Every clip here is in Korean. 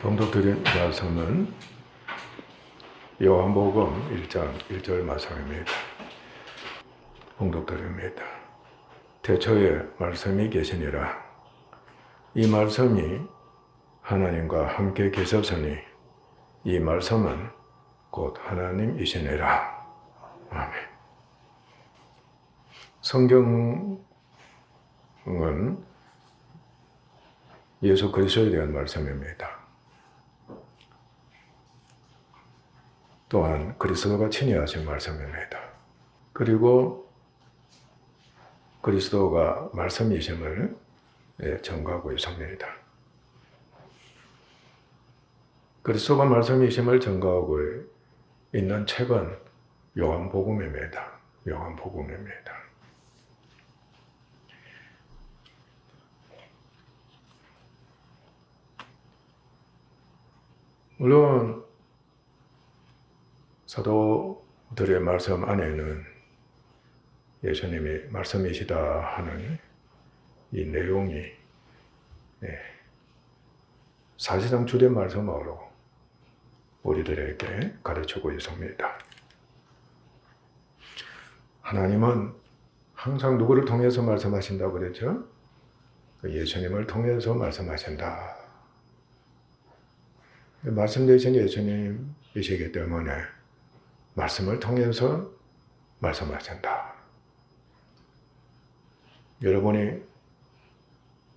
봉독드린 말씀은 요한복음 1장 1절 말씀입니다. 봉독드립니다. 태초에 말씀이 계시니라. 이 말씀이 하나님과 함께 계셨으니 이 말씀은 곧 하나님이시니라. 아멘. 성경은 예수 그리스도에 대한 말씀입니다. 또한 그리스도가 친히 하신 말씀입니다. 그리고 그리스도가 말씀이심을 증거하고 있습니다. 그리스도가 말씀이심을 증거하고 있는 책은 요한복음입니다. 요한복음입니다. 물론 사도들의 말씀 안에는 예수님이 말씀이시다 하는 이 내용이 사실상 주된 말씀으로 우리들에게 가르치고 있습니다. 하나님은 항상 누구를 통해서 말씀하신다고 그랬죠? 예수님을 통해서 말씀하신다. 말씀 대신 예수님이시기 때문에 말씀을 통해서 말씀하신다. 여러분이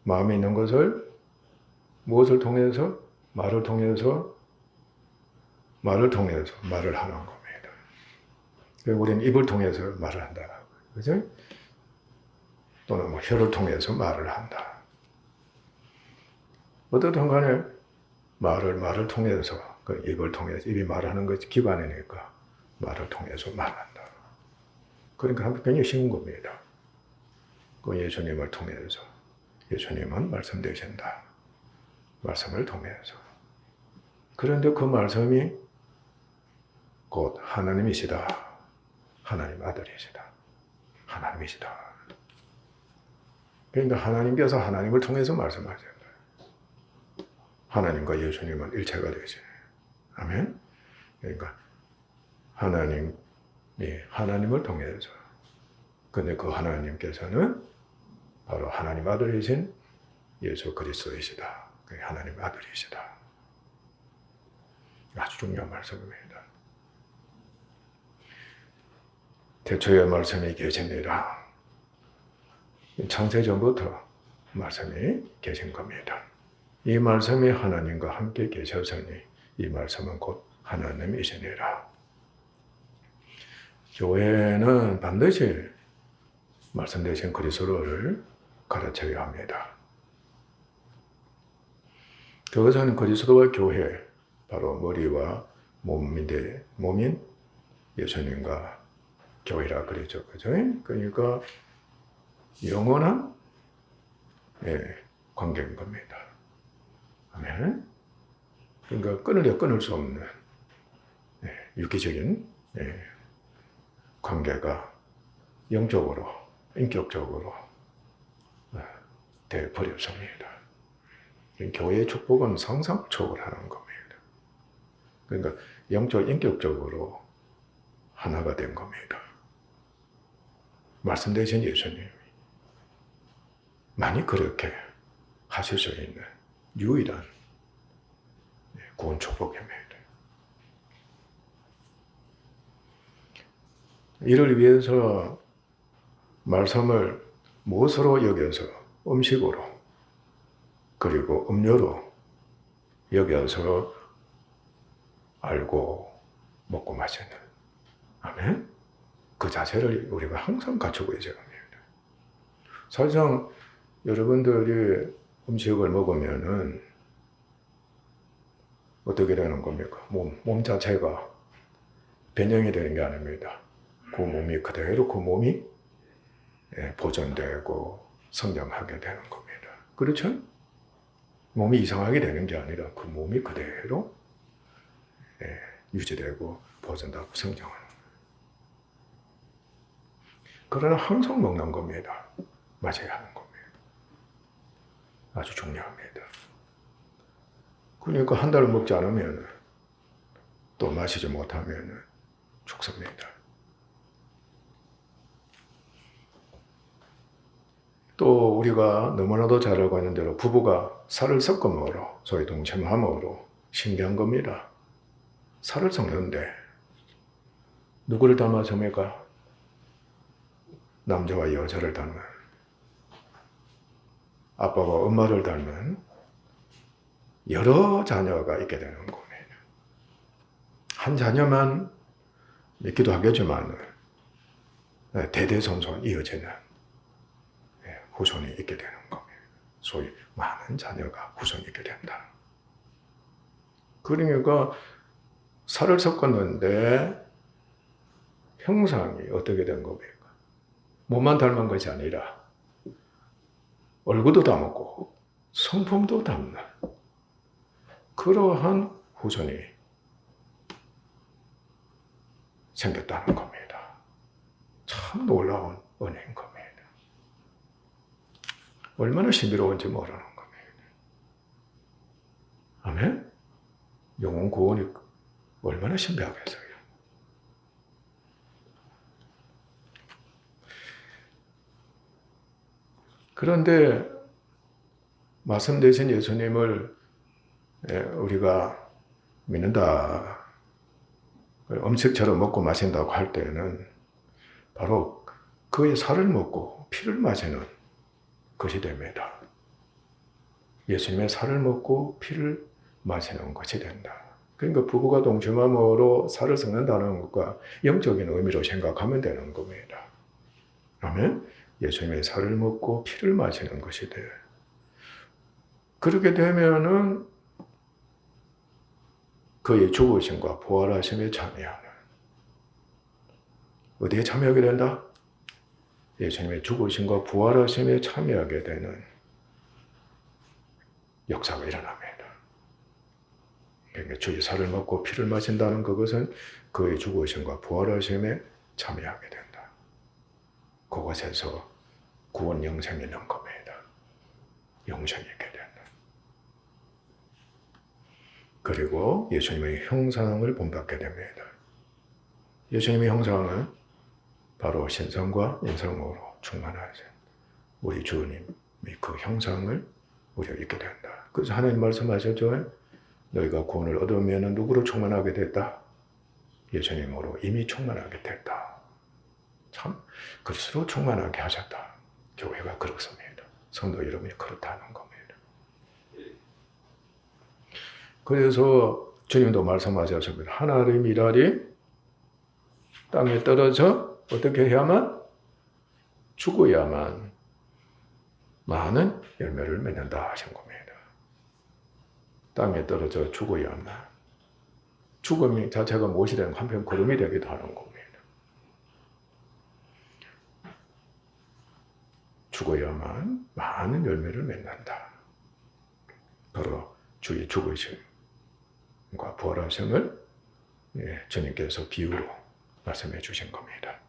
마음에 있는 것을 무엇을 통해서? 말을 통해서 말을 하는 겁니다. 우리는 입을 통해서 말을 한다. 그죠? 또는 혀를 통해서 말을 한다. 어떻든 간에 말을 통해서, 그 입을 통해서, 입이 말하는 것이 기반이니까 말을 통해서 말한다. 그러니까 굉장히 쉬운 겁니다. 그 예수님을 통해서, 예수님은 말씀되신다. 말씀을 통해서. 그런데 그 말씀이 곧 하나님이시다. 하나님 아들이시다. 하나님이시다. 그러니까 하나님께서 하나님을 통해서 말씀하신다. 하나님과 예수님은 일체가 되시네. 아멘. 그러니까 하나님이 하나님을 통해서, 근데 그 하나님께서는 바로 하나님 아들이신 예수 그리스도이시다. 그게 하나님 아들이시다. 아주 중요한 말씀입니다. 태초에 말씀이 계시니라. 창세 전부터 말씀이 계신 겁니다. 이 말씀이 하나님과 함께 계셨으니 이 말씀은 곧 하나님이시니라. 교회는 반드시 말씀 대신 그리스도를 가르쳐야 합니다. 그것은 그리스도와 교회, 바로 머리와 몸인 예수님과 교회라 그러죠. 그죠? 그러니까 영원한 관계인 겁니다. 아멘. 그러니까 끊을 수 없는 유기적인 관계가 영적으로, 인격적으로 되어버렸습니다. 교회의 축복은 상상 초월하는 겁니다. 그러니까 영적, 인격적으로 하나가 된 겁니다. 말씀 대신 예수님이 만이 그렇게 하실 수 있는 유일한 구원 축복입니다. 이를 위해서 말씀을 무엇으로 여겨서 음식으로 그리고 음료로 여겨서 알고 먹고 마시는, 아멘? 그 자세를 우리가 항상 갖추고 있어야 합니다. 사실상 여러분들이 음식을 먹으면은 어떻게 되는 겁니까? 몸 자체가 변형이 되는 게 아닙니다. 그 몸이 그대로 그 몸이 보존되고 성장하게 되는 겁니다. 그렇죠? 몸이 이상하게 되는 게 아니라 그 몸이 그대로 유지되고 보존되고 성장하는 거예요. 그러나 항상 먹는 겁니다. 마셔야 하는 겁니다. 아주 중요합니다. 그러니까 한 달을 먹지 않으면 또 마시지 못하면 죽습니다. 또 우리가 너무나도 잘 알고 있는 대로 부부가 살을 섞음으로 소위 동침함으로 신기한 겁니다. 살을 섞는데 누구를 닮았습니까? 남자와 여자를 닮은, 아빠와 엄마를 닮은 여러 자녀가 있게 되는 겁니다. 한 자녀만 있기도 하겠지만 대대손손 이어지는 후손이 있게 되는 겁니다. 소위 많은 자녀가 후손이 있게 된다. 그러니까 살을 섞었는데 형상이 어떻게 된 겁니까? 몸만 닮은 것이 아니라 얼굴도 닮았고 성품도 닮는 그러한 후손이 생겼다는 겁니다. 참 놀라운 은혜인 겁니다. 얼마나 신비로운지 모르는 겁니다. 아멘? 영혼 구원이 얼마나 신비하겠어요. 그런데 말씀 대신 예수님을 우리가 믿는다, 음식처럼 먹고 마신다고 할 때는 바로 그의 살을 먹고 피를 마시는 것이 됩니다. 예수님의 살을 먹고 피를 마시는 것이 된다. 그러니까 부부가 동침함으로 살을 섞는다는 것과 영적인 의미로 생각하면 되는 겁니다. 아멘? 예수님의 살을 먹고 피를 마시는 것이 돼. 그렇게 되면은 그의 죽으심과 부활하심에 참여하는, 어디에 참여하게 된다? 예수님의 죽으심과 부활하심에 참여하게 되는 역사가 일어납니다. 그러니까 주의 살을 먹고 피를 마신다는 그것은 그의 죽으심과 부활하심에 참여하게 된다. 그곳에서 구원 영생이 있는 겁니다. 영생이 있게 된다. 그리고 예수님의 형상을 본받게 됩니다. 예수님의 형상은 바로 신성과 인성으로 충만하신 우리 주님이 그 형상을 우리가 입게 된다. 그래서 하나님 말씀하셨죠. 너희가 구원을 얻으면 누구로 충만하게 됐다? 예수님으로 이미 충만하게 됐다. 참 그리스도로 충만하게 하셨다. 교회가 그렇습니다. 성도 여러분이 그렇다는 겁니다. 그래서 주님도 말씀하셨습니다. 하나님의 미랄이 땅에 떨어져 어떻게 해야만? 죽어야만 많은 열매를 맺는다 하신 겁니다. 땅에 떨어져 죽어야만. 죽음이 자체가 무엇이 되는 한편 구름이 되기도 하는 겁니다. 죽어야만 많은 열매를 맺는다. 바로 주의 죽으심과 부활하심을 주님께서 비유로 말씀해 주신 겁니다.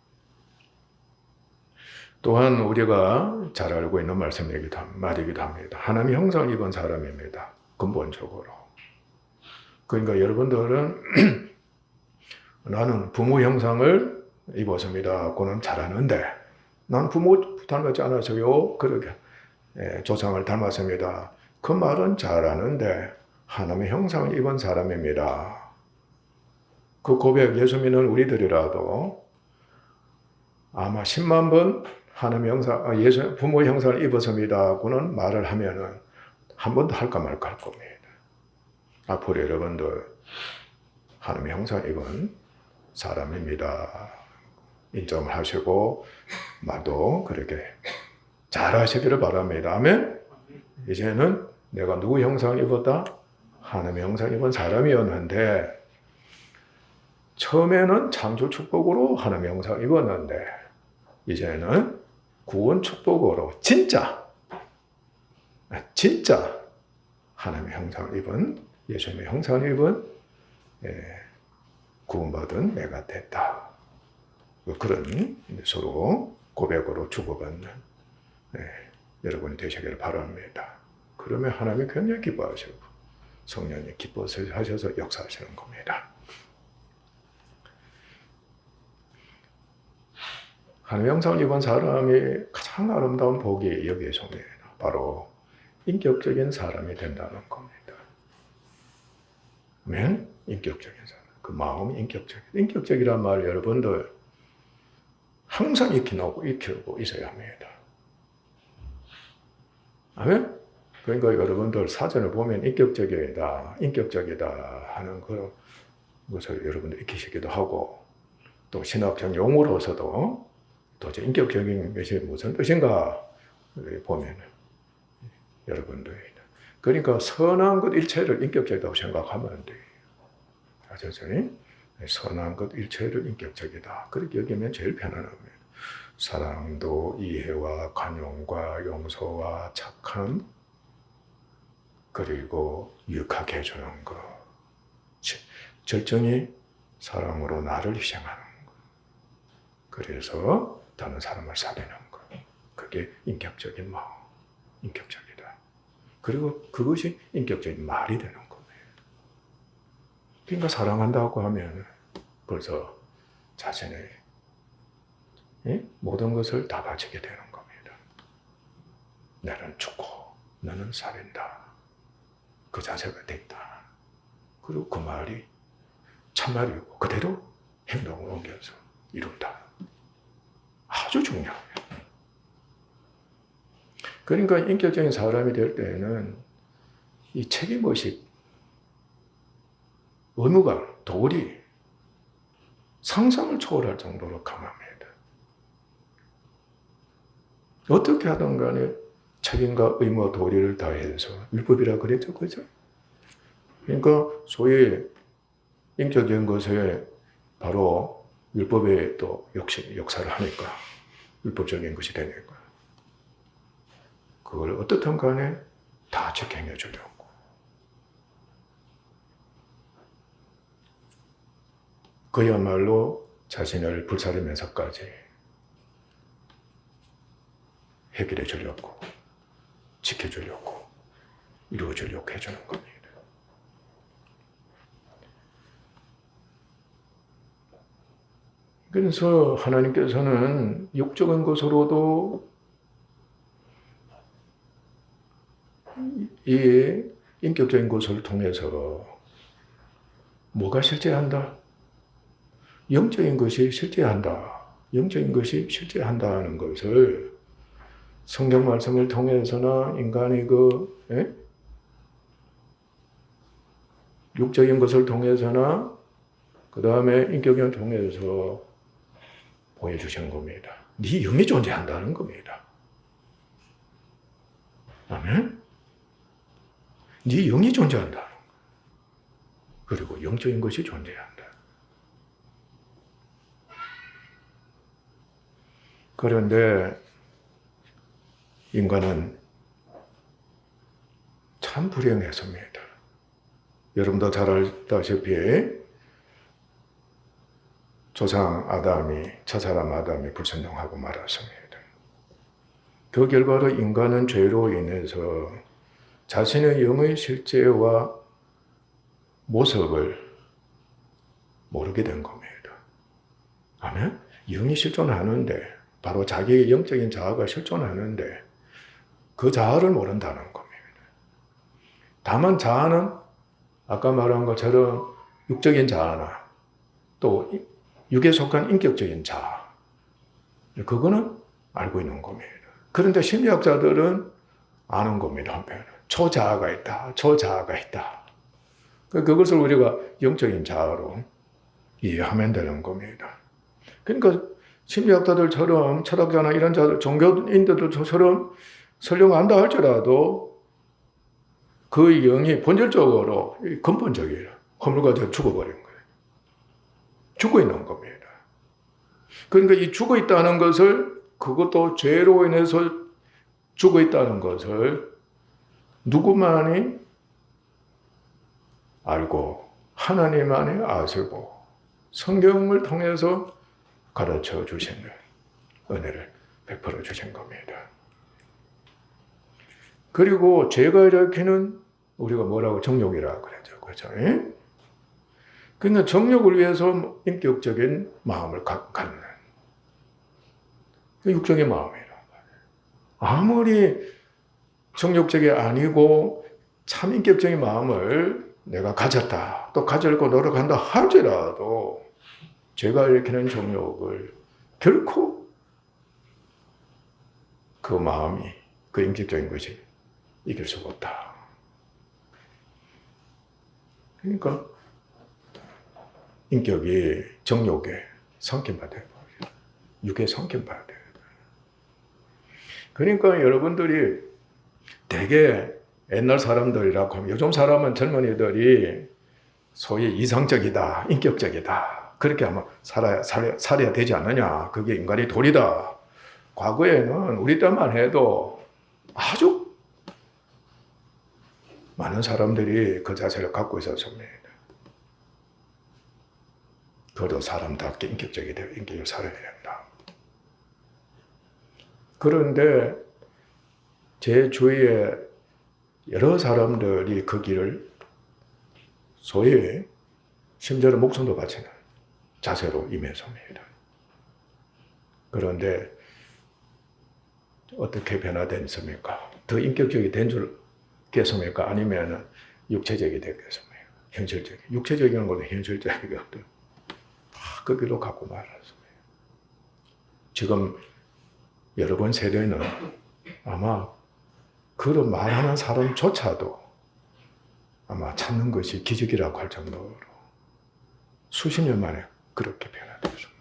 또한 우리가 잘 알고 있는 말이기도 합니다. 하나님의 형상을 입은 사람입니다. 근본적으로. 그러니까 여러분들은 나는 부모 형상을 입었습니다. 그는 잘하는데 난 부모 닮았지 않았어요. 그렇게 조상을 닮았습니다. 그 말은 잘하는데 하나님의 형상을 입은 사람입니다. 그 고백 예수 믿는 우리들이라도 아마 10만 번 하나님의 형상, 부모의 형상을 입었습니다고는 말을 하면은 한 번도 할까 말까 할 겁니다. 앞으로 여러분들 하나님의 형상을 입은 사람입니다. 인정을 하시고 말도 그렇게 잘 하시기를 바랍니다. 아멘? 이제는 내가 누구 형상을 입었다? 하나님의 형상을 입은 사람이었는데 처음에는 창조 축복으로 하나님의 형상을 입었는데 이제는 구원 축복으로 진짜 하나님의 형상을 입은 예수님의 형상을 입은 구원받은 내가 됐다. 그런 서로 고백으로 주고받는 여러분이 되시기를 바랍니다. 그러면 하나님이 굉장히 기뻐하시고 성령이 기뻐서 하셔서 역사하시는 겁니다. 하나님 영상을 입은 사람이 가장 아름다운 복이 여기에 속해있습니다. 바로 인격적인 사람이 된다는 겁니다. 아멘? 인격적인 사람. 그 마음이 인격적이란 말 여러분들 항상 익히고 있어야 합니다. 아멘? 그러니까 여러분들 사전을 보면 인격적이다 하는 그런 것을 여러분들 익히시기도 하고, 또 신학적 용어로서도 도대체 인격적인 것이 무슨 뜻인가 보면 여러분들, 그러니까 선한 것 일체를 인격적이라고 생각하면 안 돼요. 아셨죠? 선한 것 일체를 인격적이다. 그렇게 여기면 제일 편안합니다. 사랑도 이해와 관용과 용서와 착함, 그리고 유익하게 해주는 것. 절정이 사랑으로 나를 희생하는 것. 그래서 다른 사람을 살리는 것. 그게 인격적인 마음, 인격적이다. 그리고 그것이 인격적인 말이 되는 겁니다. 그러니까 사랑한다고 하면 벌써 자신의 모든 것을 다 바치게 되는 겁니다. 나는 죽고 너는 살인다. 그 자세가 됐다. 그리고 그 말이 참말이고 그대로 행동을 옮겨서 이룬다. 아주 중요합니다. 그러니까 인격적인 사람이 될 때에는 이 책임의식, 의무감, 도리, 상상을 초월할 정도로 강합니다. 어떻게 하든 간에 책임과 의무와 도리를 다해서 율법이라 그랬죠, 그죠? 그러니까 소위 인격적인 것에 바로 율법에 또 역사를 하니까 율법적인 것이 되니까 그걸 어떻든 간에 다 적행해 주려고. 그야말로 자신을 불사르면서까지 해결해 주려고, 지켜주려고, 이루어주려고 해주는 겁니다. 그래서 하나님께서는 육적인 것으로도 이 인격적인 것을 통해서 뭐가 실제한다? 영적인 것이 실제한다. 영적인 것이 실제한다는 것을 성경 말씀을 통해서나 인간의 육적인 것을 통해서나 그 다음에 인격을 통해서 보여주시는 겁니다. 네 영이 존재한다는 겁니다. 아멘? 네 영이 존재한다. 그리고 영적인 것이 존재한다. 그런데 인간은 참 불행했습니다. 여러분도 잘 알다시피 조상 아담이, 첫사람 아담이 불순종하고 말았습니다. 그 결과로 인간은 죄로 인해서 자신의 영의 실제와 모습을 모르게 된 겁니다. 아멘? 영이 실존하는데, 바로 자기의 영적인 자아가 실존하는데 그 자아를 모른다는 겁니다. 다만 자아는 아까 말한 것처럼 육적인 자아나 또 육에 속한 인격적인 자아, 그거는 알고 있는 겁니다. 그런데 심리학자들은 아는 겁니다. 한편은 초자아가 있다, 초자아가 있다. 그것을 우리가 영적인 자아로 이해하면 되는 겁니다. 그러니까 심리학자들처럼 철학자나 이런 자들, 종교인들처럼 설령 안다 할지라도 그 영이 본질적으로 근본적이에요. 허물과도 죽어버린 거예요. 죽어 있는 겁니다. 그러니까 이 죽어 있다는 것을, 그것도 죄로 인해서 죽어 있다는 것을 누구만이 알고 하나님만이 아시고 성경을 통해서 가르쳐 주시는 은혜를 베풀어 주신 겁니다. 그리고 죄가 일으키는 우리가 뭐라고 정욕이라 그러죠. 그렇죠? 예? 그러니까 정욕을 위해서 인격적인 마음을 갖는 육적인 마음이라. 아무리 정욕적이 아니고 참 인격적인 마음을 내가 가졌다, 또 가지려고 노력한다 할지라도 제가 일으키는 정욕을 결코 그 마음이, 그 인격적인 것이 이길 수가 없다. 그러니까 인격이 정욕에 성김받아야 돼요. 육에 성김받아야 돼요. 그러니까 여러분들이 되게 옛날 사람들이라고 하면 요즘 사람은 젊은이들이 소위 이성적이다, 인격적이다. 그렇게 아마 살아야 되지 않느냐. 그게 인간의 도리다. 과거에는 우리 때만 해도 아주 많은 사람들이 그 자세를 갖고 있었습니다. 그래도 사람답게 인격적이 되어 인격을 살아야 된다. 그런데 제 주위에 여러 사람들이 그 길을 소위 심지어는 목숨도 바치는 자세로 임했습니다. 그런데 어떻게 변화됐습니까? 더 인격적이 된 줄 겠습니까? 아니면 육체적이 됐겠습니까? 현실적이. 육체적인 것도 현실적이거든. 그 길로 갖고 말았습니다. 지금 여러분 세대는 아마 그런 말하는 사람조차도 아마 찾는 것이 기적이라고 할 정도로 수십 년 만에 그렇게 변화되었습니다.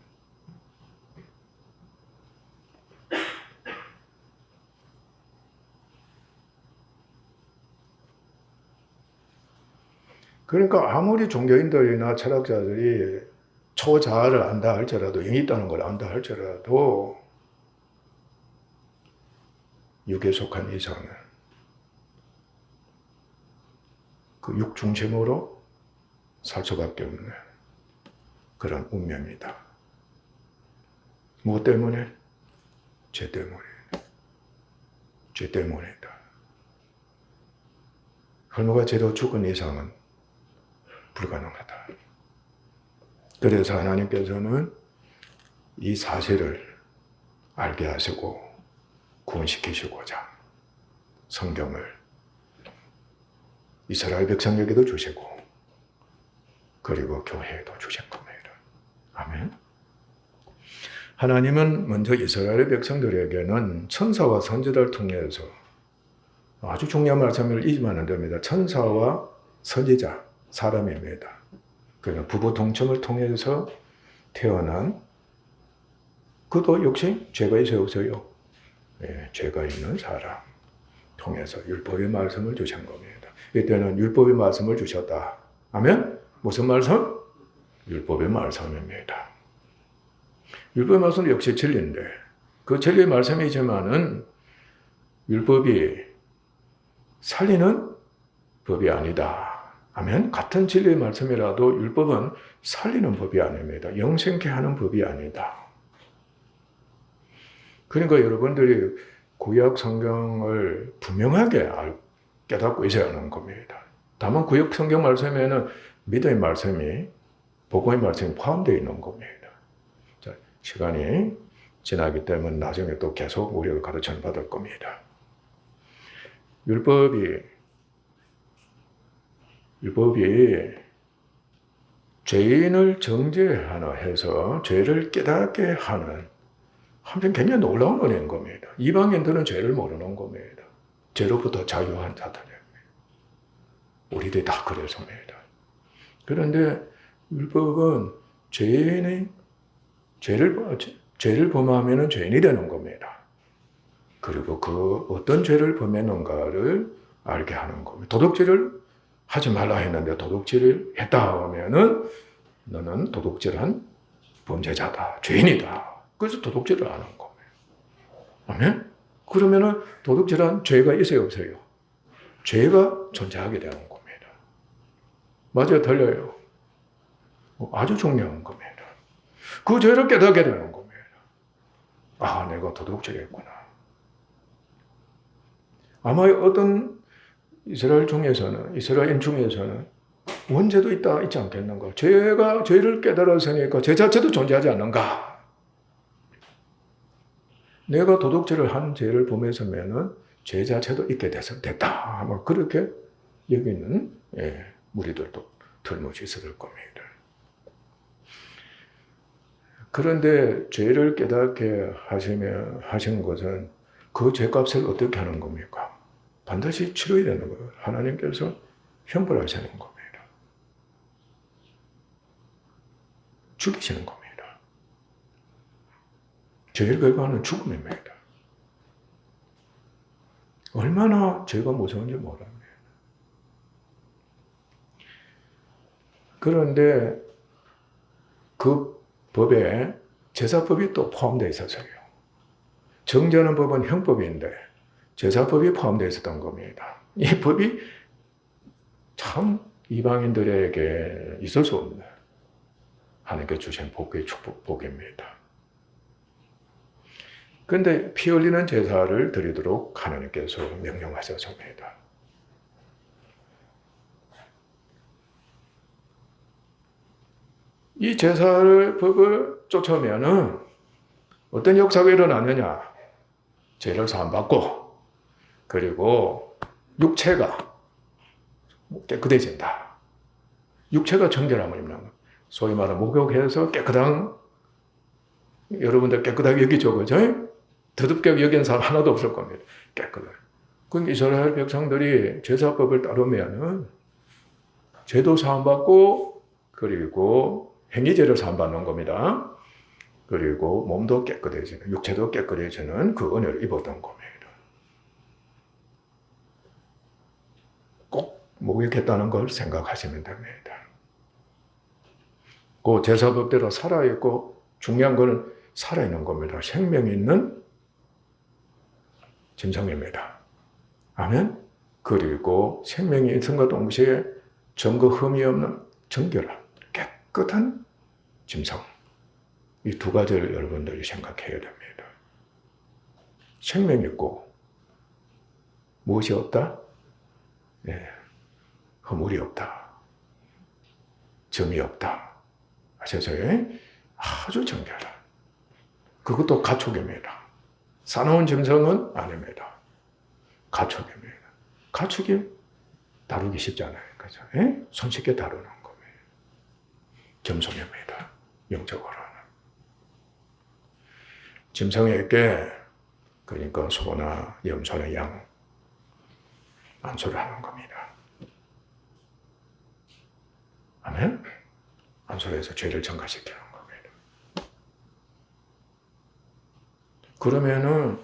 그러니까 아무리 종교인들이나 철학자들이 초자아를 안다 할지라도, 영이 있다는 걸 안다 할지라도 육에 속한 이상은 그 육 중심으로 살 수밖에 없는 그런 운명이다. 뭐 때문에? 죄 때문에. 죄 때문이다. 헐모가 죄로 죽은 이상은 불가능하다. 그래서 하나님께서는 이 사실을 알게 하시고 구원시키시고자 성경을 이스라엘 백성에게도 주시고 그리고 교회에도 주신 겁니다. 아멘. 하나님은 먼저 이스라엘 백성들에게는 천사와 선지자를 통해서 아주 중요한 말씀을 잊으면 안 됩니다. 천사와 선지자, 사람입니다. 그러니까 부부 동침을 통해서 태어난 그도 역시 죄가 있어요, 없어요? 네, 죄가 있는 사람 통해서 율법의 말씀을 주신 겁니다. 이때는 율법의 말씀을 주셨다. 아멘? 무슨 말씀? 율법의 말씀입니다. 율법의 말씀은 역시 진리인데 그 진리의 말씀이지만은 율법이 살리는 법이 아니다. 아멘? 같은 진리의 말씀이라도 율법은 살리는 법이 아닙니다. 영생케 하는 법이 아니다. 그러니까 여러분들이 구약 성경을 분명하게 깨닫고 있어야 하는 겁니다. 다만 구약 성경 말씀에는 믿음의 말씀이, 복음의 말씀이 포함되어 있는 겁니다. 자, 시간이 지나기 때문에 나중에 또 계속 우리가 가르쳐 받을 겁니다. 율법이 죄인을 정죄하나 해서 죄를 깨닫게 하는 한편 굉장히 놀라운 은혜인 겁니다. 이방인들은 죄를 모르는 겁니다. 죄로부터 자유한 자들입니다. 우리들이 다 그랬습니다. 그런데 율법은 죄인이 죄를 범하면 죄인이 되는 겁니다. 그리고 그 어떤 죄를 범했는가를 알게 하는 겁니다. 도둑질을 하지 말라 했는데 도둑질을 했다 하면은 너는 도둑질한 범죄자다, 죄인이다. 그래서 도둑질을 안 한 겁니다. 아멘? 그러면은 도둑질한 죄가 있어요, 없어요? 죄가 존재하게 되는 겁니다. 맞아요, 틀려요? 아주 중요한 겁니다. 그 죄를 깨닫게 되는 겁니다. 내가 도둑질했구나. 아마 어떤 이스라엘 중에서는 원죄도 있지 않겠는가? 죄를 깨달았으니까 죄 자체도 존재하지 않는가? 내가 도둑질을 한 죄를 범해서면은 죄 자체도 있게 됐다. 아마 그렇게 여기는 무리들도 틀림없이 있을 겁니다. 그런데 죄를 깨닫게 하신 것은 그 죄값을 어떻게 하는 겁니까? 반드시 치러야 되는 거예요. 하나님께서 형벌하시는 겁니다. 죽이시는 겁니다. 죄의 결과는 죽음입니다. 얼마나 죄가 무서운지 모릅니다. 그런데 그 법에 제사법이 또 포함되어 있었어요. 정죄하는 법은 형법인데 제사법이 포함되어 있었던 겁니다. 이 법이 참 이방인들에게 있을 수 없는 하나님께 주신 복의 축복입니다. 그런데 피 흘리는 제사를 드리도록 하나님께서 명령하셨습니다. 이 제사를 법을 쫓아오면은 어떤 역사가 일어나느냐? 죄를 사함받고 그리고 육체가 깨끗해진다. 육체가 정결함을 입는 것. 소위 말하는 목욕해서 깨끗한 여러분들 깨끗하게 여기죠, 그죠? 더럽게 여긴 사람 하나도 없을 겁니다. 깨끗하게. 그럼 이스라엘 백성들이 제사법을 따르면은 죄도 사함받고 그리고 행위죄를 사함받는 겁니다. 그리고 몸도 깨끗해지는, 육체도 깨끗해지는 그 은혜를 입었던 겁니다. 꼭 목욕했다는 걸 생각하시면 됩니다. 그 제사법대로 살아있고 중요한 것은 살아있는 겁니다. 생명이 있는 짐승입니다. 아멘? 그리고 생명이 있음과 동시에 증거 흠이 없는 정결한 깨끗한 짐승. 이 두 가지를 여러분들이 생각해야 됩니다. 생명이 있고 무엇이 없다? 허물이 없다. 점이 없다. 아셔서요? 아주 정결한. 그것도 가축입니다. 사나운 짐승은 아닙니다. 가축입니다. 가축이 다루기 쉽잖아요. 그죠? 손쉽게 다루는 겁니다. 겸손입니다. 영적으로는. 짐승에게 그러니까 소나 염소나 양 안수를 하는 겁니다. 아멘? 안수를 해서 죄를 전가시키는 겁니다. 그러면은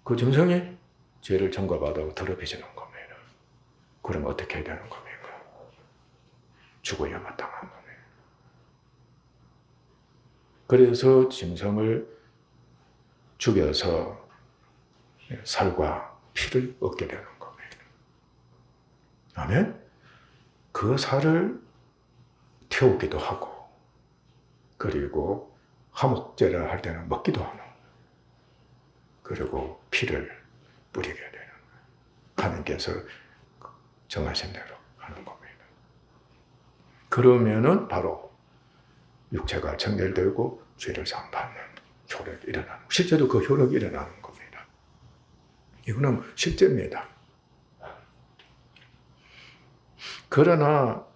그 짐승이 죄를 전가받아 더럽혀지는 겁니다. 그럼 어떻게 해야 되는 겁니까? 죽어야 마땅한 겁니다. 그래서 짐승을 죽여서 살과 피를 얻게 되는 겁니다. 아멘? 그 살을 태우기도 하고 그리고 화목제를 할 때는 먹기도 하는 그리고 피를 뿌리게 되는 하나님께서 정하신 대로 하는 겁니다. 그러면은 바로 육체가 정결되고 죄를 사함받는 효력이 일어나는, 실제로 그 효력이 일어나는 겁니다. 이거는 실제입니다. 그러나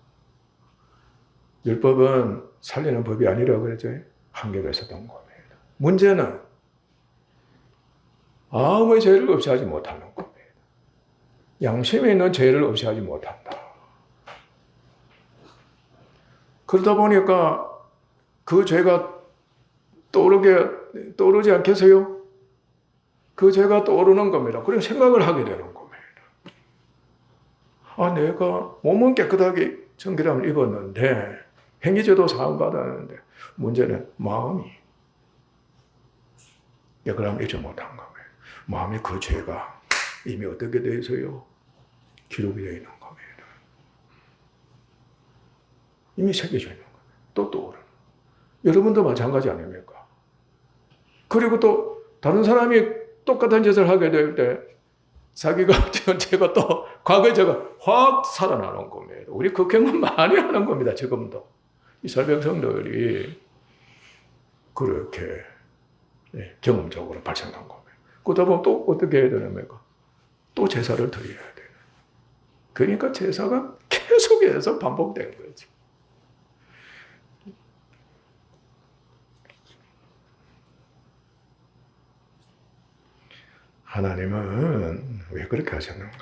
율법은 살리는 법이 아니라고 그러죠. 한계가 있었던 겁니다. 문제는 아무의 죄를 없애하지 못하는 겁니다. 양심에 있는 죄를 없애하지 못한다. 그러다 보니까 그 죄가 떠오르지 않겠어요? 그 죄가 떠오르는 겁니다. 그런 생각을 하게 되는 겁니다. 아, 내가 몸은 깨끗하게 정결함을 입었는데 행위죄도 사함받았는데 문제는 마음이 깨끗함을 입지 못한 겁니다. 마음이 그 죄가 이미 어떻게 되어 있어요? 기록이 되어 있는 겁니다. 이미 새겨져 있는 겁니다. 또 떠오르는. 여러분도 마찬가지 아닙니까? 그리고 또 다른 사람이 똑같은 짓을 하게 될 때 자기가 제가 또 과거에 제가 확 살아나는 겁니다. 우리 그 경험 많이 하는 겁니다. 지금도 이스라엘 백성들이 그렇게 경험적으로 발생한 겁니다. 그러다 보면 또 어떻게 해야 되냐면 또 제사를 드려야 돼요. 그러니까 제사가 계속해서 반복된 거지. 하나님은 왜 그렇게 하셨는가?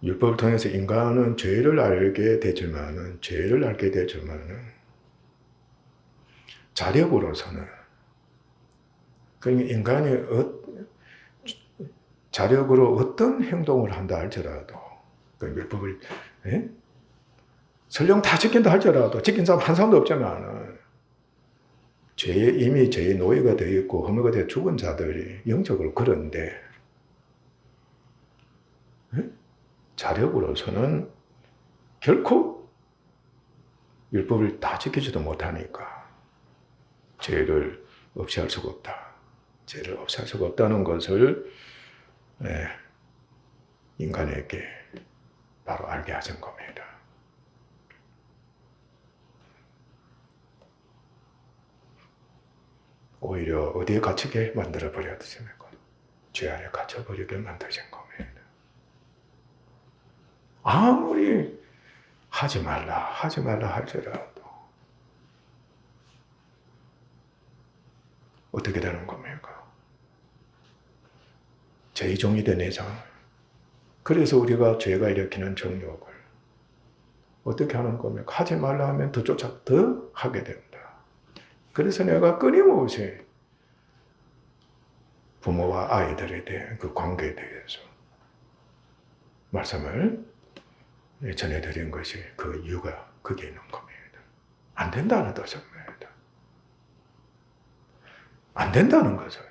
율법을 통해서 인간은 죄를 알게 되지만은 자력으로서는 그러니까 인간이 자력으로 어떤 행동을 한다 할지라도 그 율법을 설령 다 지킨다 할지라도 지킨 사람 한 사람도 없지만은 이미 죄의 노예가 되어 있고 허물가 되어 죽은 자들이 영적으로 그런데 자력으로서는 결코 율법을 다 지키지도 못하니까 죄를 없이 할 수가 없다. 죄를 없이 할 수가 없다는 것을 인간에게 바로 알게 하신 겁니다. 오히려 어디에 갇히게 만들어버려야 되십니까? 죄 안에 갇혀버리게 만드신 겁니다. 아무리 하지 말라 할지라도 어떻게 되는 겁니까? 죄의 종이 된 이상. 그래서 우리가 죄가 일으키는 정욕을 어떻게 하는 겁니까? 하지 말라 하면 더 하게 됩니다. 그래서 내가 끊임없이 부모와 아이들에 대한 그 관계에 대해서 말씀을 전해드린 것이 그 이유가 그게 있는 겁니다. 안 된다는 뜻입니다. 안 된다는 것을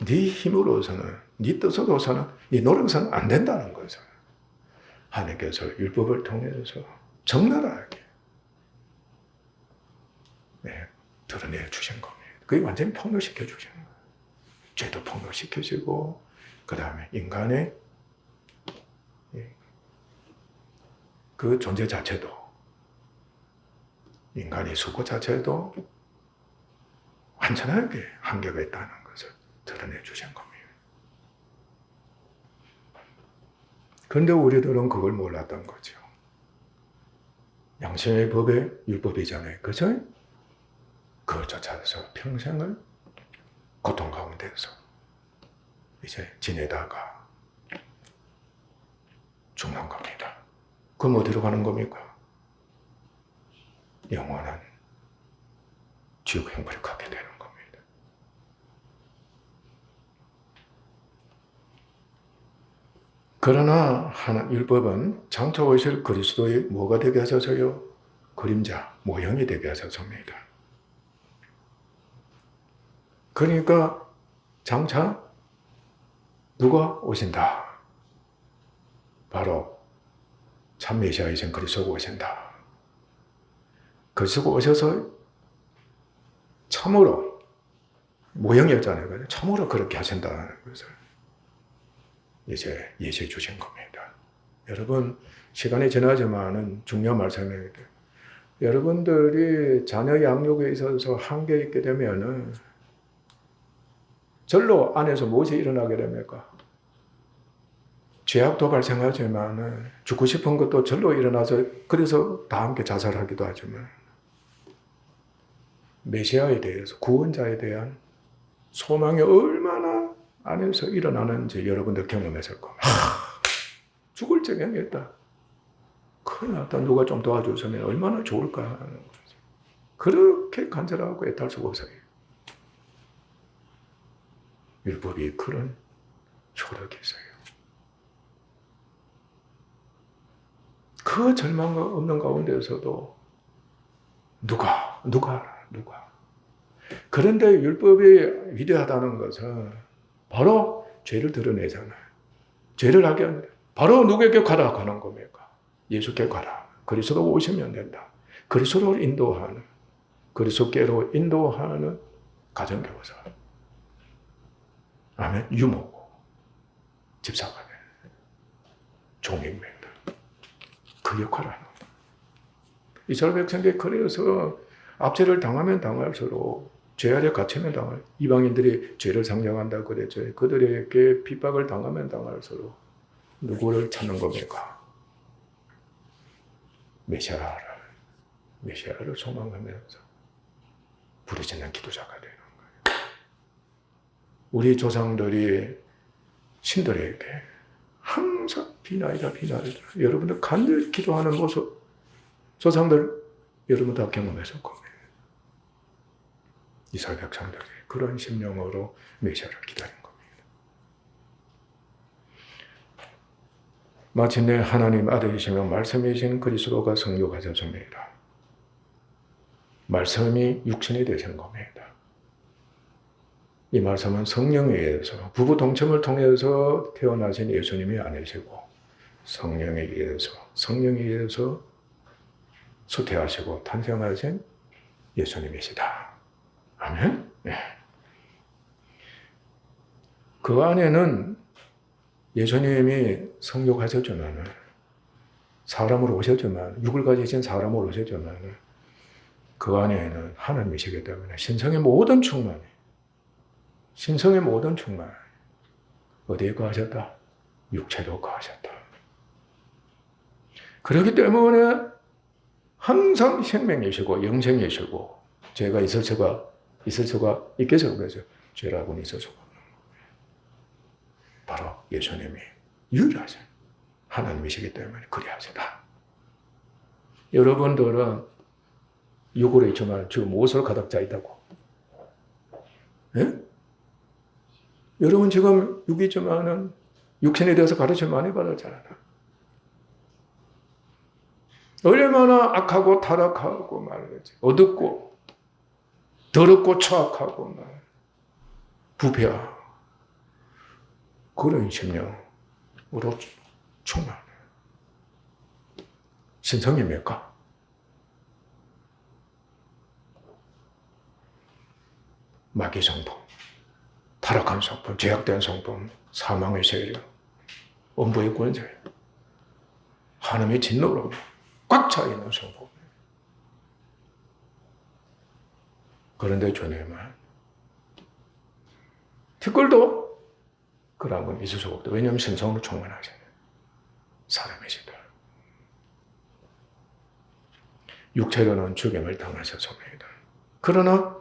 네 힘으로서는 네 뜻으로서는 네 노력으로서는 안 된다는 것을 하나님께서 율법을 통해서 적나라하게 드러내 주신 겁니다. 그게 완전히 폭로시켜 주신 거예요. 죄도 폭로시켜주고 그 다음에 인간의 그 존재 자체도 인간의 수고 자체도 완전하게 한계가 있다는 것을 드러내 주신 겁니다. 그런데 우리들은 그걸 몰랐던 거죠. 양심의 법에 율법이잖아요. 그죠? 그걸 쫓아서 평생을 고통 가운데서 이제 지내다가 죽는 겁니다. 그럼 어디로 가는 겁니까? 영원한 지옥 행벌을 가게 되는 겁니다. 그러나 율법은 장차 오실 그리스도의 뭐가 되게 하셔서요? 그림자, 모형이 되게 하셔서입니다. 그러니까 장차 누가 오신다? 바로 참 메시아이신 그리스도가 오신다. 그리스도가 오셔서 참으로 모형이었잖아요. 참으로 그렇게 하신다는 것을 이제 예시해 주신 겁니다. 여러분 시간이 지나지만은 중요한 말씀이에요. 여러분들이 자녀 양육에 있어서 한계 있게 되면은 절로 안에서 무엇이 일어나게 됩니까? 죄악도 발생하지만 죽고 싶은 것도 절로 일어나서 그래서 다 함께 자살하기도 하지만 메시아에 대해서 구원자에 대한 소망이 얼마나 안에서 일어나는지 여러분들 경험했을 겁니다. 죽을 적경했다. 큰일 났다. 누가 좀 도와줬으면 얼마나 좋을까 하는 거죠. 그렇게 간절하고 애탈 수가 없어요. 율법이 그런 효력이 있어요. 그 절망과 없는 가운데서도 누가. 그런데 율법이 위대하다는 것은 바로 죄를 드러내잖아요. 죄를 하게 합니다. 바로 누구에게 가라 가는 겁니까? 예수께 가라. 그리스도가 오시면 된다. 그리스도를 인도하는, 그리스도께로 인도하는 가정교사. 아멘. 유모고. 집사가 돼. 종입니다. 그 역할을 하는 거예요. 이스라엘 백성들이 그래서 압제를 당하면 당할수록 죄 아래 갇히면 당할, 이방인들이 죄를 상정한다 그랬죠. 그들에게 핍박을 당하면 당할수록 누구를 찾는 겁니까? 메시아를 소망하면서 부르짖는 기도자가 되는 거예요. 우리 조상들이 신들에게 항상 비나이다. 여러분들 간절히 기도하는 모습, 조상들 여러분 다 경험했을 겁니다. 이스라엘 백성들이 그런 심령으로 메시아를 기다린 겁니다. 마침내 하나님 아들이시며 말씀이신 그리스도가 성육하셨습니다. 말씀이 육신이 되신 겁니다. 이 말씀은 성령에 의해서 부부 동침을 통해서 태어나신 예수님이 아니시고 성령에 의해서 수태하시고 탄생하신 예수님이시다. 아멘? 네. 그 안에는 예수님이 성육하셨지만 사람으로 오셨지만 육을 가지신 사람으로 오셨지만 그 안에는 하나님이시기 때문에 신성의 모든 충만 어디에 거하셨다? 육체로 거하셨다. 그렇기 때문에 항상 생명이시고 영생이시고 죄가 있을 수가 있겠어요? 없겠어요? 죄라고는 있을 수가 없는 거예요. 바로 예수님이 유일하신 하나님이시기 때문에 그리하시다. 여러분들은 육으로 있지만 지금 무엇으로 가득 차 있다고? 예? 여러분 지금 육이 있지만은 육신에 대해서 가르침 많이 받았잖아요. 얼마나 악하고 타락하고 말이지. 어둡고 더럽고 추악하고 부패하고 그런 심령으로 충만해. 신성입니까? 마귀 성품, 타락한 성품, 죄악된 성품, 사망의 세력, 엄부의 권세, 하나님의 진노로 꽉 차 있는 성품. 그런데 주님은 티끌도 그런 건 있을 수가 없다. 왜냐하면 신성으로 충만하시네. 사람이시다. 육체로는 죽임을 당하셨습니다. 그러나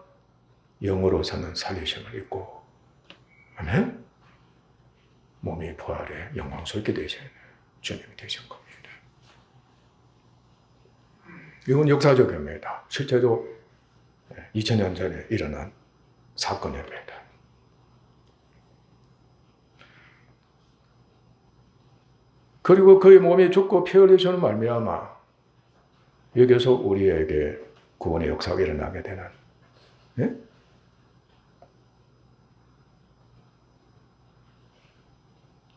영으로서는 살리심을 입고 아멘? 몸이 부활해 영광스럽게 되시는 주님이 되신 겁니다. 이건 역사적입니다. 실제로 2000년 전에 일어난 사건입니다. 그리고 그의 몸이 죽고 피 흘리시는 말미암아 여기서 우리에게 구원의 역사가 일어나게 되는 예?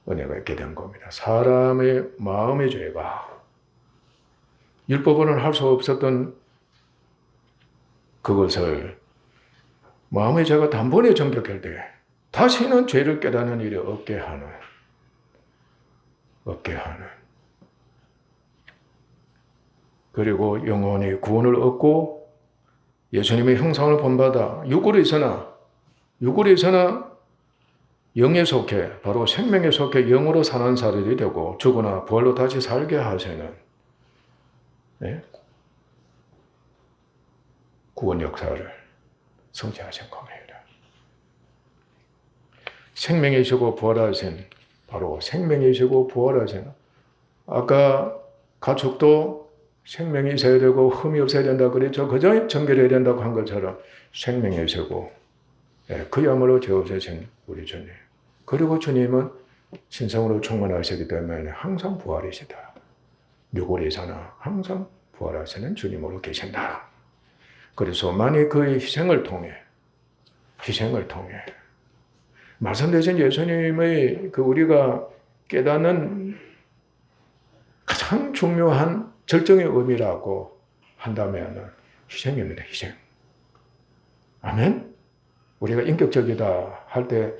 은혜가 있게 된 겁니다. 사람의 마음의 죄가 율법으로는 할 수 없었던 그것을 마음의 죄가 단번에 정결될 때 다시는 죄를 깨닫는 일이 없게 하는 그리고 영원히 구원을 얻고 예수님의 형상을 본받아 육으로 있으나 영에 속해 바로 생명에 속해 영으로 사는 사람이 되고 죽으나 부활로 다시 살게 하시는 구원 역사를 성취하신 겁니다. 생명이시고 부활하신 바로 생명이시고 부활하신 아까 가축도 생명이 있어야 되고 흠이 없어야 된다 그랬죠. 그저 정결해야 된다고 한 것처럼 생명이시고 그야말로 죄 없으신 우리 주님. 그리고 주님은 신성으로 충만하시기 때문에 항상 부활이시다. 육월에서나 항상 부활하시는 주님으로 계신다. 그래서 만일 그의 희생을 통해 말씀되신 예수님의 그 우리가 깨닫는 가장 중요한 절정의 의미라고 한다면 희생입니다. 희생. 아멘? 우리가 인격적이다 할 때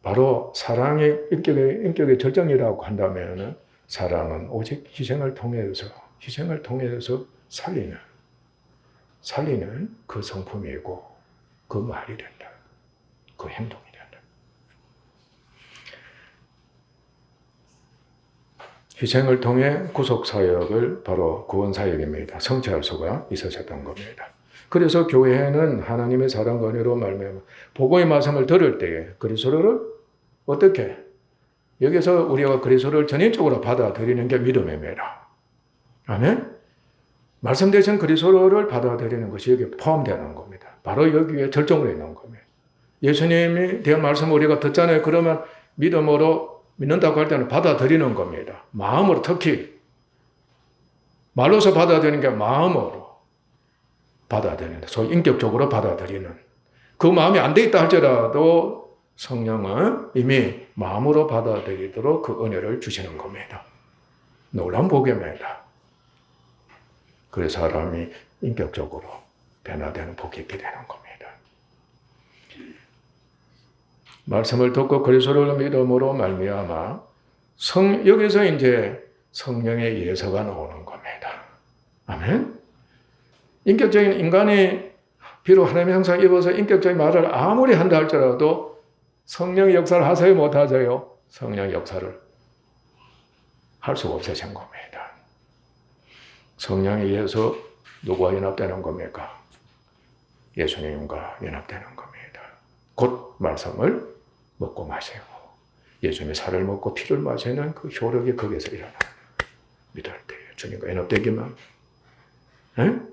바로 사랑의 인격의 절정이라고 한다면 사랑은 오직 희생을 통해서 살리는 그 성품이고 그 말이 된다. 그 행동이 된다. 희생을 통해 구속사역을 바로 구원사역입니다. 성취할 수가 있으셨던 겁니다. 그래서 교회는 하나님의 사랑 은혜로 말미암아 복음의 말씀을 들을 때에 그리스도를 어떻게? 여기서 우리가 그리스도를 전인적으로 받아들이는 게 믿음입니다. 아멘? 말씀 대신 그리스도를 받아들이는 것이 여기에 포함되는 겁니다. 바로 여기에 절정으로 있는 겁니다. 예수님이 대한 말씀을 우리가 듣잖아요. 그러면 믿음으로 믿는다고 할 때는 받아들이는 겁니다. 마음으로 특히 말로서 받아들이는 게 마음으로 받아들이는, 소위 인격적으로 받아들이는 그 마음이 안 돼 있다 할지라도 성령은 이미 마음으로 받아들이도록 그 은혜를 주시는 겁니다. 놀라운 복입니다. 그래서 사람이 인격적으로 변화되는 복이 있게 되는 겁니다. 말씀을 듣고 그리스도를 믿음으로 말미암아 여기서 이제 성령의 예서가 나오는 겁니다. 아멘. 인격적인 인간이 비록 하나님의 형상을 입어서 인격적인 말을 아무리 한다 할지라도 성령의 역사를 하세요, 못 하세요? 성령의 역사를 할 수가 없으신 겁니다. 성령에 의해서 누구와 연합되는 겁니까? 예수님과 연합되는 겁니다. 곧 말씀을 먹고 마시고 예수님의 살을 먹고 피를 마시는 그 효력이 거기에서 일어나는 믿을 때 주님과 연합되기만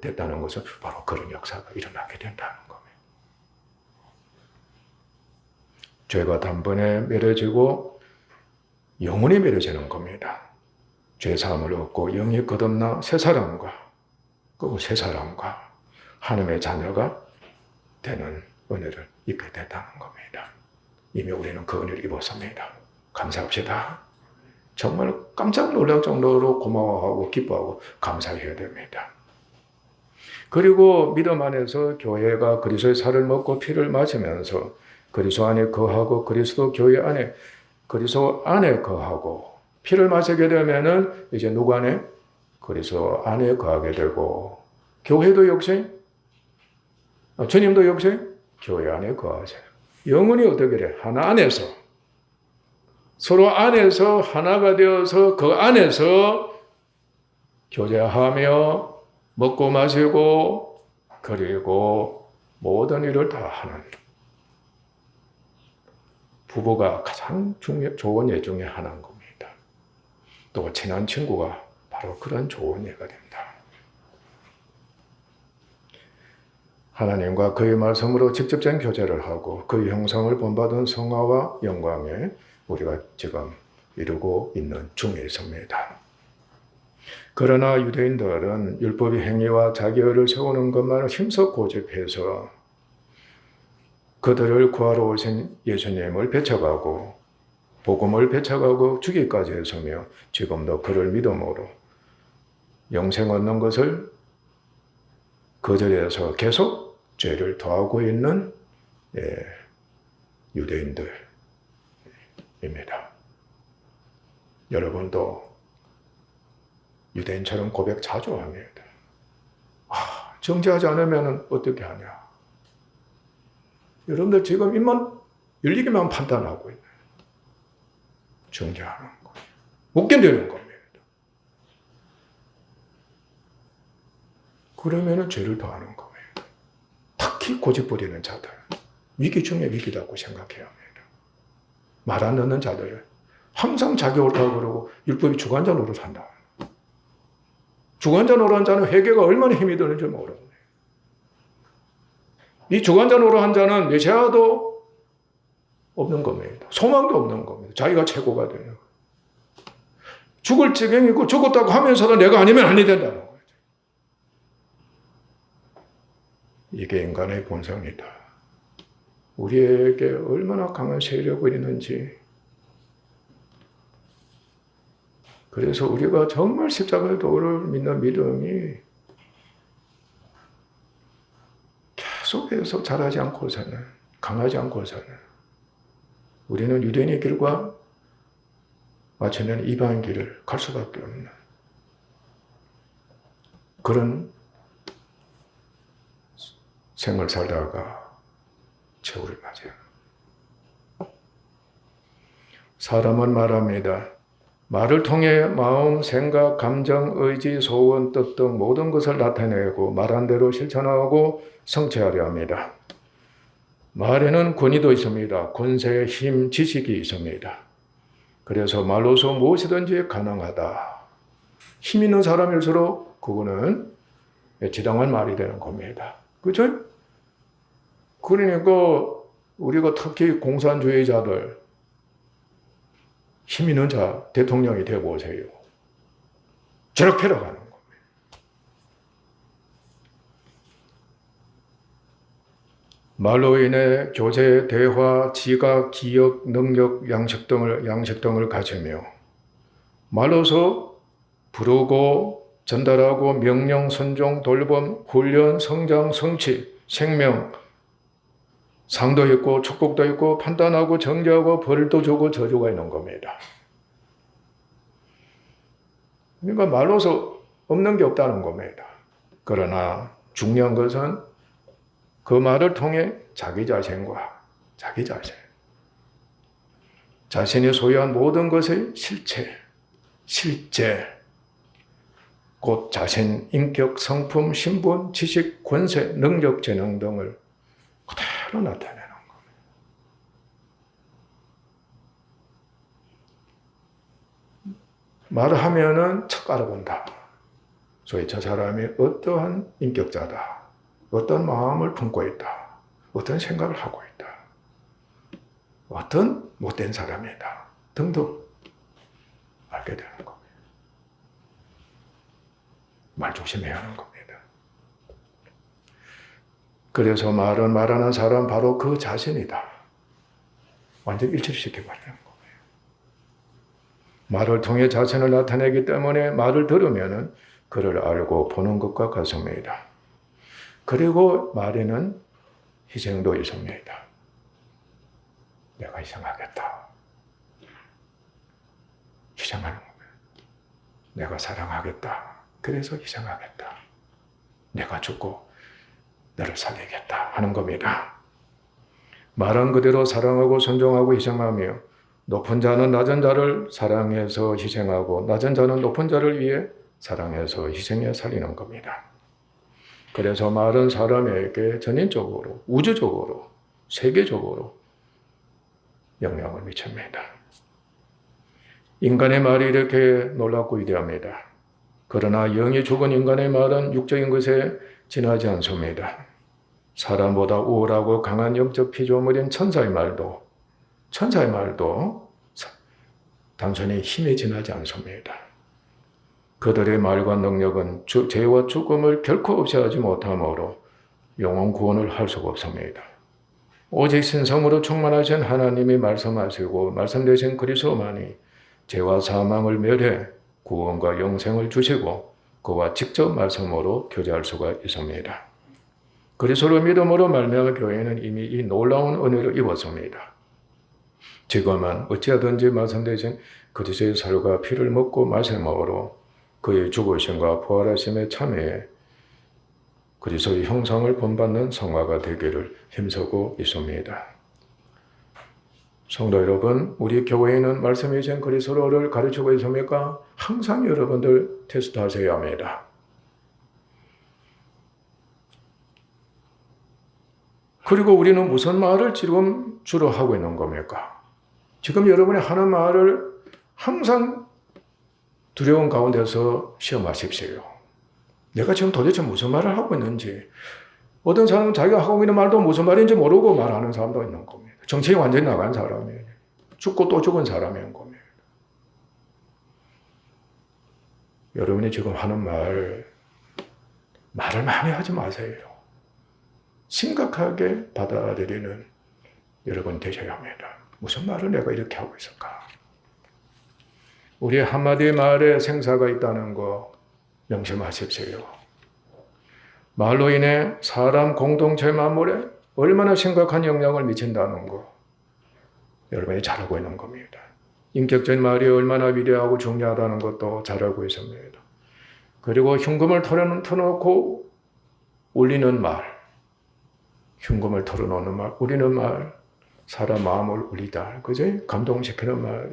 됐다는 것은 바로 그런 역사가 일어나게 된다는 겁니다. 죄가 단번에 멸어지고 영원히 멸어지는 겁니다. 죄사함을 얻고 영이 거듭나 새 사람과 하나님의 자녀가 되는 은혜를 입게 됐다는 겁니다. 이미 우리는 그 은혜를 입었습니다. 감사합시다. 정말 깜짝 놀랄 정도로 고마워하고 기뻐하고 감사해야 됩니다. 그리고 믿음 안에서 교회가 그리스도의 살을 먹고 피를 마시면서 그리스도 안에 거하고 그리스도 교회 안에 그리스도 안에 거하고 피를 마시게 되면은 이제 누구 안에? 그리스도 안에 거하게 되고 교회도 역시 주님도 역시 교회 안에 거하세요. 영혼이 어떻게 돼? 하나 안에서 서로 안에서 하나가 되어서 그 안에서 교제하며 먹고 마시고 그리고 모든 일을 다 하는 부부가 가장 좋은 예 중에 하나인 겁니다. 또 친한 친구가 바로 그런 좋은 예가 된다. 하나님과 그의 말씀으로 직접적인 교제를 하고 그의 형상을 본받은 성화와 영광에 우리가 지금 이루고 있는 중에 있습니다. 그러나 유대인들은 율법의 행위와 자기의를 세우는 것만을 힘써 고집해서 그들을 구하러 오신 예수님을 배척하고 복음을 배척하고 죽이기까지 했으며 지금도 그를 믿음으로 영생 얻는 것을 거절해서 계속 죄를 더하고 있는 유대인들입니다. 여러분도 유대인처럼 고백 자주 합니다. 정죄하지 않으면 어떻게 하냐? 여러분들 지금 입만 열리기만 판단하고 있네요. 정죄하는 거. 못 견디는 겁니다. 그러면 죄를 더하는 거예요. 특히 고집 부리는 자들. 위기 중에 위기라고 생각해야 합니다. 말 안 듣는 자들을 항상 자기 옳다고 그러고 율법이 주관자 노릇한다. 주관자 노릇한 자는 회개가 얼마나 힘이 드는지 모르네. 이 주관자 노릇한 자는 메시아도 없는 겁니다. 소망도 없는 겁니다. 자기가 최고가 되는 거예요. 죽을 지경이고 죽었다고 하면서도 내가 아니면 아니 된다는 거죠. 이게 인간의 본성이다. 우리에게 얼마나 강한 세력이 있는지. 그래서 우리가 정말 십자가의 도를 믿는 믿음이 계속해서 자라지 않고서는, 강하지 않고서는 우리는 유대인의 길과 마치는 이방인 길을 갈 수밖에 없는 그런 생을 살다가 최후를 맞이해요. 사람은 말합니다. 말을 통해 마음, 생각, 감정, 의지, 소원, 뜻 등 모든 것을 나타내고 말한 대로 실천하고 성취하려 합니다. 말에는 권위도 있습니다. 권세, 힘, 지식이 있습니다. 그래서 말로서 무엇이든지 가능하다. 힘 있는 사람일수록 그거는 지당한 말이 되는 겁니다. 그렇죠? 그러니까 우리가 특히 공산주의자들 힘 있는 자 대통령이 되어보세요. 저렇게 가는 겁니다. 말로 인해 교제, 대화, 지각, 기억, 능력, 양식 등을 가지며 말로서 부르고 전달하고 명령, 선종, 돌봄, 훈련, 성장, 성취, 생명, 상도 있고 축복도 있고 판단하고 정죄하고 벌도 주고 저주가 있는 겁니다. 그러니까 말로서 없는 게 없다는 겁니다. 그러나 중요한 것은 그 말을 통해 자기 자신과 자기 자신이 소유한 모든 것의 실제, 곧 자신, 인격, 성품, 신분, 지식, 권세, 능력, 재능 등을 그대로 나타내는 겁니다. 말을 하면은 척 알아본다. 소위 저 사람이 어떠한 인격자다. 어떤 마음을 품고 있다. 어떤 생각을 하고 있다. 어떤 못된 사람이다. 등등 알게 되는 겁니다. 말 조심해야 하는 겁니다. 그래서 말은 말하는 사람 바로 그 자신이다. 완전 일치를 시켜버리는 거예요. 말을 통해 자신을 나타내기 때문에 말을 들으면 그를 알고 보는 것과 같습니다. 그리고 말에는 희생도 있습니다. 내가 희생하겠다. 희생하는 거예요. 내가 사랑하겠다. 그래서 희생하겠다. 내가 죽고 너를 살리겠다 하는 겁니다. 말한 그대로 사랑하고 존중하고 희생하며 높은 자는 낮은 자를 사랑해서 희생하고 낮은 자는 높은 자를 위해 사랑해서 희생해 살리는 겁니다. 그래서 말은 사람에게 전인적으로, 우주적으로, 세계적으로 영향을 미칩니다. 인간의 말이 이렇게 놀랍고 위대합니다. 그러나 영이 죽은 인간의 말은 육적인 것에 지나지 않습니다. 사람보다 우월하고 강한 영적 피조물인 천사의 말도 단순히 힘에 지나지 않습니다. 그들의 말과 능력은 죄와 죽음을 결코 없애하지 못하므로 영원 구원을 할 수가 없습니다. 오직 신성으로 충만하신 하나님이 말씀하시고 말씀되신 그리스도만이 죄와 사망을 멸해 구원과 영생을 주시고 그와 직접 말씀으로 교제할 수가 있습니다. 그리스도를 믿음으로 말미암아 교회는 이미 이 놀라운 은혜를 입었습니다. 지금은 어찌하든지 말씀되신 그리스도의 살과 피를 먹고 마심으로 그의 죽으심과 부활하심에 참여해 그리스도의 형상을 본받는 성화가 되기를 힘쓰고 있습니다. 성도 여러분, 우리 교회에는 말씀이신 그리스도를 가르치고 있습니까? 항상 여러분들 테스트하셔야 합니다. 그리고 우리는 무슨 말을 지금 주로 하고 있는 겁니까? 지금 여러분이 하는 말을 항상 두려움 가운데서 시험하십시오. 내가 지금 도대체 무슨 말을 하고 있는지. 어떤 사람은 자기가 하고 있는 말도 무슨 말인지 모르고 말하는 사람도 있는 겁니다. 정체가 완전히 나간 사람이에요. 죽고 또 죽은 사람인 겁니다. 여러분이 지금 하는 말을 많이 하지 마세요. 심각하게 받아들이는 여러분 되셔야 합니다. 무슨 말을 내가 이렇게 하고 있을까? 우리 한마디 말에 생사가 있다는 거 명심하십시오. 말로 인해 사람 공동체 만물에 얼마나 심각한 영향을 미친다는 거 여러분이 잘 알고 있는 겁니다. 인격적인 말이 얼마나 위대하고 중요하다는 것도 잘 알고 있습니다. 그리고 흉금을 털어놓고 울리는 말, 흉금을 털어놓는 말, 울리는 말, 사람 마음을 울리다. 그지? 감동시키는 말.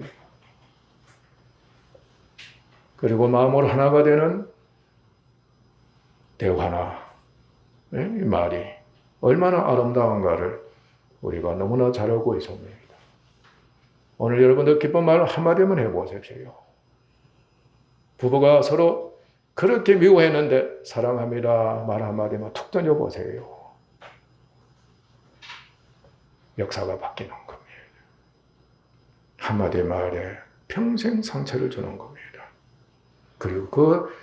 그리고 마음으로 하나가 되는 대화나, 이 말이 얼마나 아름다운가를 우리가 너무나 잘 알고 있습니다. 오늘 여러분들 기쁜 말 한마디만 해보십시오. 부부가 서로 그렇게 미워했는데 사랑합니다 말 한마디만 툭 던져보세요. 역사가 바뀌는 겁니다. 한마디 말에 평생 상처를 주는 겁니다. 그리고 그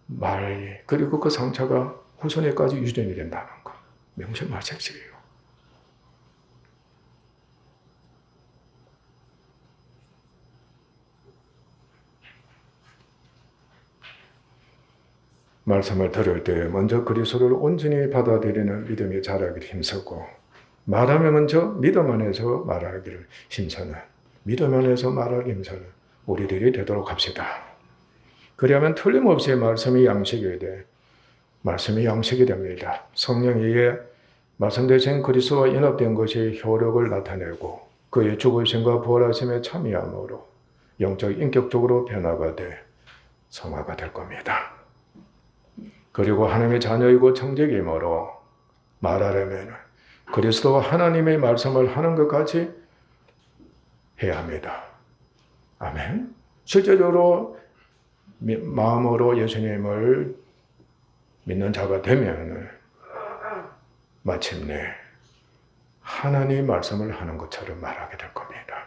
말이, 그리고 그 상처가 후손에까지 유전이 된다는 거 명심하십시오. 말씀을 들을 때 먼저 그리스도를 온전히 받아들이는 믿음이 자라기를 힘쓰고, 말하면 먼저 믿음 안에서 말하기를 힘쓰는, 믿음 안에서 말하기 힘쓰는 우리들이 되도록 합시다. 그러면 틀림없이 말씀이 양식이 돼. 말씀이 양식이 됩니다. 성령에게 말씀되신 그리스도와 연합된 것이 효력을 나타내고 그의 죽으심과 부활하심에 참여함으로 영적 인격적으로 변화가 돼 성화가 될 겁니다. 그리고 하나님의 자녀이고 청지기이므로 말하려면 그리스도와 하나님의 말씀을 하는 것까지 해야 합니다. 아멘. 실제적으로 마음으로 예수님을 믿는 자가 되면 마침내 하나님의 말씀을 하는 것처럼 말하게 될 겁니다.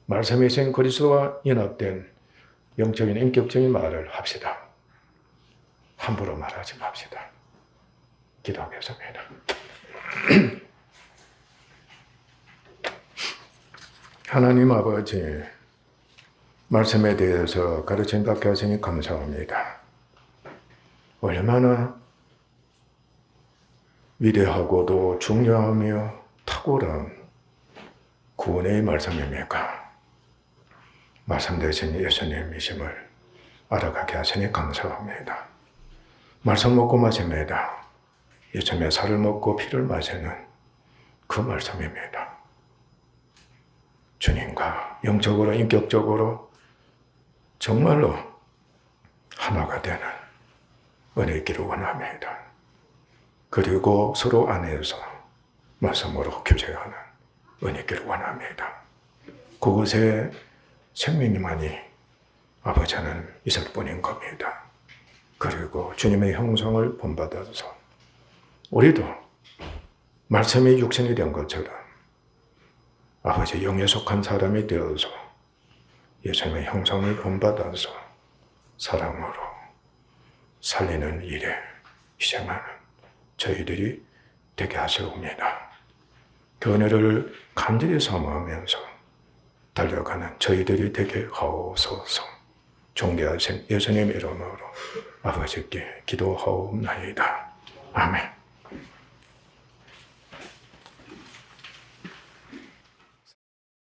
말씀이신 그리스도와 연합된 영적인 인격적인 말을 합시다. 함부로 말하지 맙시다. 기도하겠습니다. 하나님 아버지, 말씀에 대해서 가르침 받게 하시니 감사합니다. 얼마나 위대하고도 중요하며 탁월한 구원의 말씀입니까? 말씀되신 예수님이심을 알아가게 하시니 감사합니다. 말씀 먹고 마십니다. 예수님의 살을 먹고 피를 마시는 그 말씀입니다. 주님과 영적으로 인격적으로 정말로 하나가 되는 은혜 있기를 원합니다. 그리고 서로 안에서 말씀으로 교제하는 은혜 있기를 원합니다. 그곳에 생명이만이 아버지는 있을 뿐인 겁니다. 그리고 주님의 형상을 본받아서 우리도 말씀이 육신이 된 것처럼 아버지 영에 속한 사람이 되어서 예수님의 형상을 본받아서 사랑으로 살리는 일에 희생하는 저희들이 되게 하시옵니다. 그 은혜를 간절히 사모하면서 달려가는 저희들이 되게 하옵소서. 존귀하신 예수님 이름으로 아버지께 기도하옵나이다. 아멘.